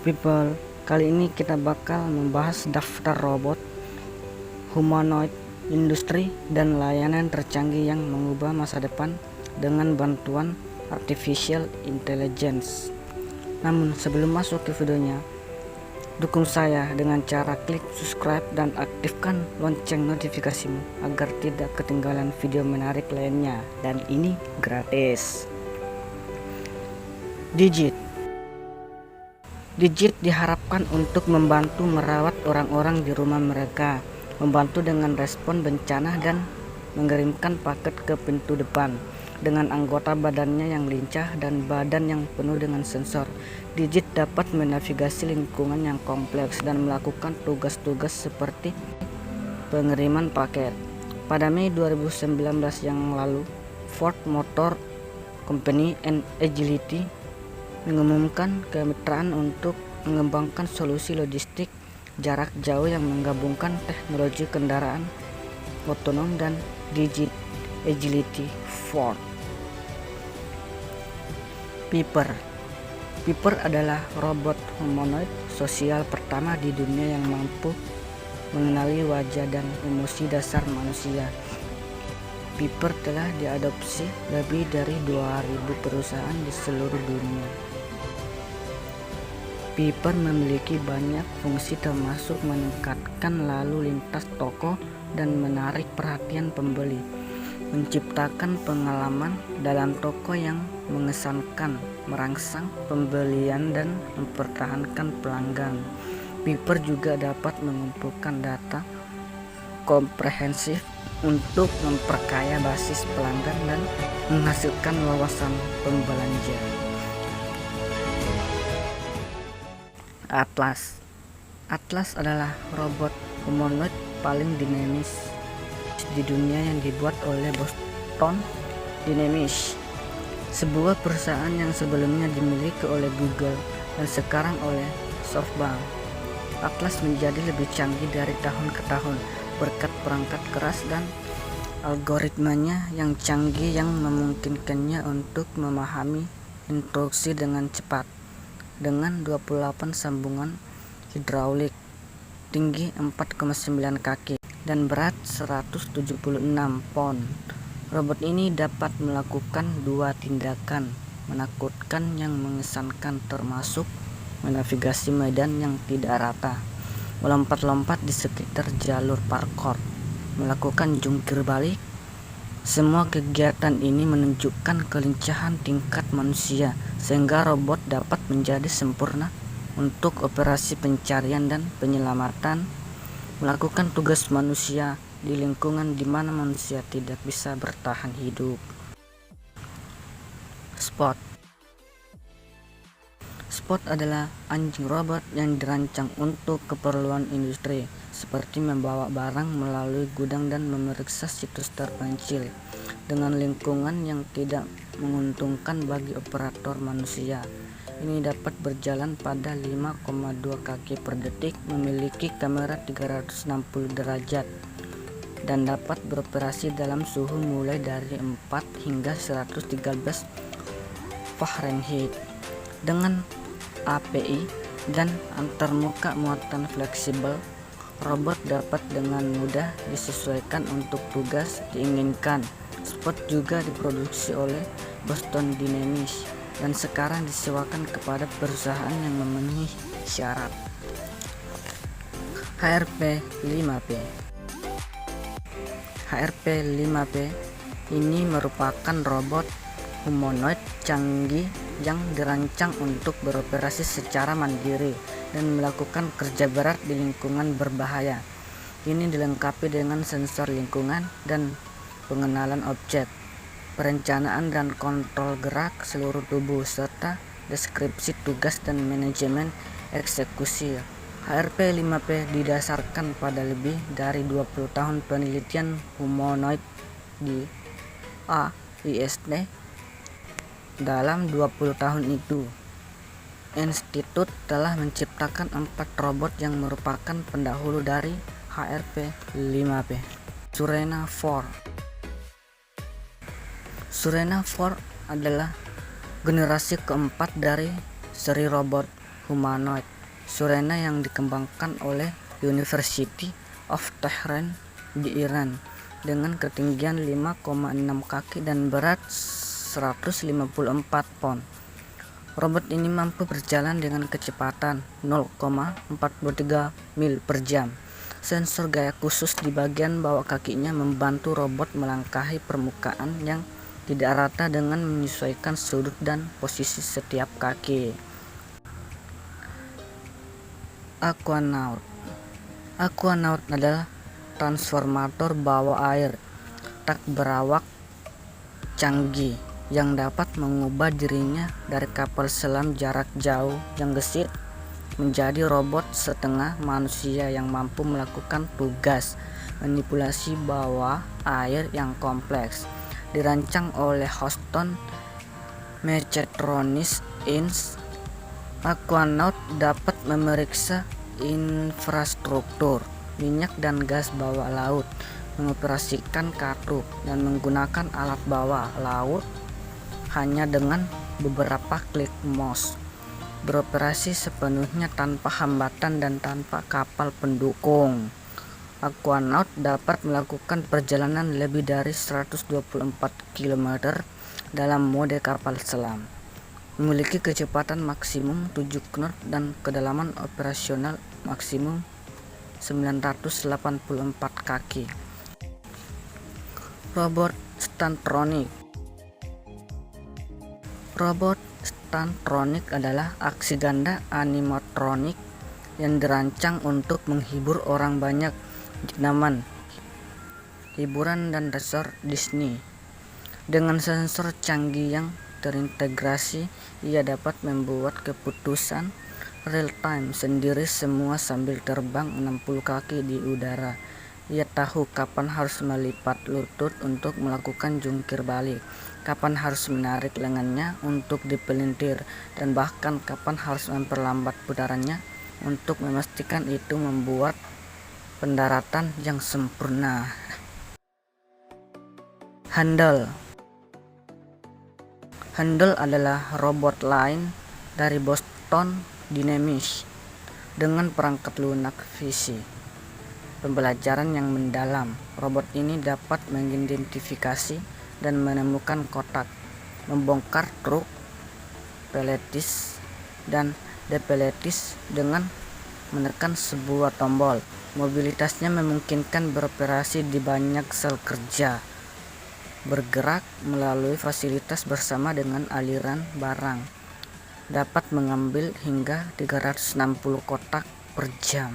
People, kali ini kita bakal membahas daftar robot, humanoid, industri, dan layanan tercanggih yang mengubah masa depan dengan bantuan artificial intelligence. Namun sebelum masuk ke videonya, dukung saya dengan cara klik subscribe dan aktifkan lonceng notifikasimu agar tidak ketinggalan video menarik lainnya, dan ini gratis. Digit diharapkan untuk membantu merawat orang-orang di rumah mereka, membantu dengan respon bencana dan mengirimkan paket ke pintu depan. Dengan anggota badannya yang lincah dan badan yang penuh dengan sensor, Digit dapat menavigasi lingkungan yang kompleks dan melakukan tugas-tugas seperti pengiriman paket. Pada Mei 2019 yang lalu, Ford Motor Company and Agility mengumumkan kemitraan untuk mengembangkan solusi logistik jarak jauh yang menggabungkan teknologi kendaraan otonom dan Digit Agility Ford. Piper adalah robot humanoid sosial pertama di dunia yang mampu mengenali wajah dan emosi dasar manusia. Piper telah diadopsi lebih dari 2.000 perusahaan di seluruh dunia. Piper memiliki banyak fungsi termasuk meningkatkan lalu lintas toko dan menarik perhatian pembeli, menciptakan pengalaman dalam toko yang mengesankan, merangsang pembelian dan mempertahankan pelanggan. Piper juga dapat mengumpulkan data komprehensif untuk memperkaya basis pelanggan dan menghasilkan wawasan pembelanja. Atlas adalah robot humanoid paling dinamis di dunia yang dibuat oleh Boston Dynamics, sebuah perusahaan yang sebelumnya dimiliki oleh Google dan sekarang oleh SoftBank. Atlas menjadi lebih canggih dari tahun ke tahun berkat perangkat keras dan algoritmanya yang canggih yang memungkinkannya untuk memahami instruksi dengan cepat. Dengan 28 sambungan hidraulik, tinggi 4,9 kaki, dan berat 176 pound, robot ini dapat melakukan dua tindakan menakutkan yang mengesankan, termasuk menavigasi medan yang tidak rata, melompat-lompat di sekitar jalur parkour, melakukan jungkir balik. Semua kegiatan ini menunjukkan kelincahan tingkat manusia sehingga robot dapat menjadi sempurna untuk operasi pencarian dan penyelamatan, melakukan tugas manusia di lingkungan di mana manusia tidak bisa bertahan hidup. Spot adalah anjing robot yang dirancang untuk keperluan industri, seperti membawa barang melalui gudang dan memeriksa situs terpencil, dengan lingkungan yang tidak menguntungkan bagi operator manusia. Ini dapat berjalan pada 5,2 kaki per detik, memiliki kamera 360 derajat, dan dapat beroperasi dalam suhu mulai dari 4 hingga 113 Fahrenheit. Dengan API dan antarmuka muatan fleksibel, robot dapat dengan mudah disesuaikan untuk tugas diinginkan. Spot juga diproduksi oleh Boston Dynamics dan sekarang disewakan kepada perusahaan yang memenuhi syarat. HRP-5P ini merupakan robot humanoid canggih yang dirancang untuk beroperasi secara mandiri dan melakukan kerja berat di lingkungan berbahaya. Ini dilengkapi dengan sensor lingkungan dan pengenalan objek, perencanaan dan kontrol gerak seluruh tubuh, serta deskripsi tugas dan manajemen eksekusi. HRP-5P didasarkan pada lebih dari 20 tahun penelitian humanoid di AIST. Dalam 20 tahun itu, institut telah menciptakan 4 robot yang merupakan pendahulu dari HRP-5P. Surena 4 adalah generasi keempat dari seri robot humanoid Surena yang dikembangkan oleh University of Tehran di Iran dengan ketinggian 5,6 kaki dan berat 154 pon. Robot ini mampu berjalan dengan kecepatan 0,43 mil per jam. Sensor gaya khusus di bagian bawah kakinya membantu robot melangkahi permukaan yang tidak rata dengan menyesuaikan sudut dan posisi setiap kaki. Aquanaut. Aquanaut adalah transformator bawah air tak berawak canggih yang dapat mengubah dirinya dari kapal selam jarak jauh yang gesit menjadi robot setengah manusia yang mampu melakukan tugas manipulasi bawah air yang kompleks. Dirancang oleh Houston Mechatronics Inc., Aquanaut dapat memeriksa infrastruktur minyak dan gas bawah laut, mengoperasikan katup, dan menggunakan alat bawah laut hanya dengan beberapa klik mouse. Beroperasi sepenuhnya tanpa hambatan dan tanpa kapal pendukung. Aquanaut dapat melakukan perjalanan lebih dari 124 km dalam mode kapal selam. Memiliki kecepatan maksimum 7 knot dan kedalaman operasional maksimum 984 kaki. Robot Stuntronic. Robot Stuntronic adalah aksi ganda animatronik yang dirancang untuk menghibur orang banyak di taman hiburan dan resort Disney. Dengan sensor canggih yang terintegrasi, ia dapat membuat keputusan real time sendiri semua sambil terbang 60 kaki di udara. Ia tahu kapan harus melipat lutut untuk melakukan jungkir balik, kapan harus menarik lengannya untuk dipelintir, dan bahkan kapan harus memperlambat putarannya untuk memastikan itu membuat pendaratan yang sempurna. Handle. Handle adalah robot lain dari Boston Dynamics dengan perangkat lunak visi pembelajaran yang mendalam. Robot ini dapat mengidentifikasi dan menemukan kotak, membongkar truk peletis dan depeletis dengan menekan sebuah tombol. Mobilitasnya memungkinkan beroperasi di banyak sel kerja, bergerak melalui fasilitas bersama dengan aliran barang, dapat mengambil hingga 360 kotak per jam.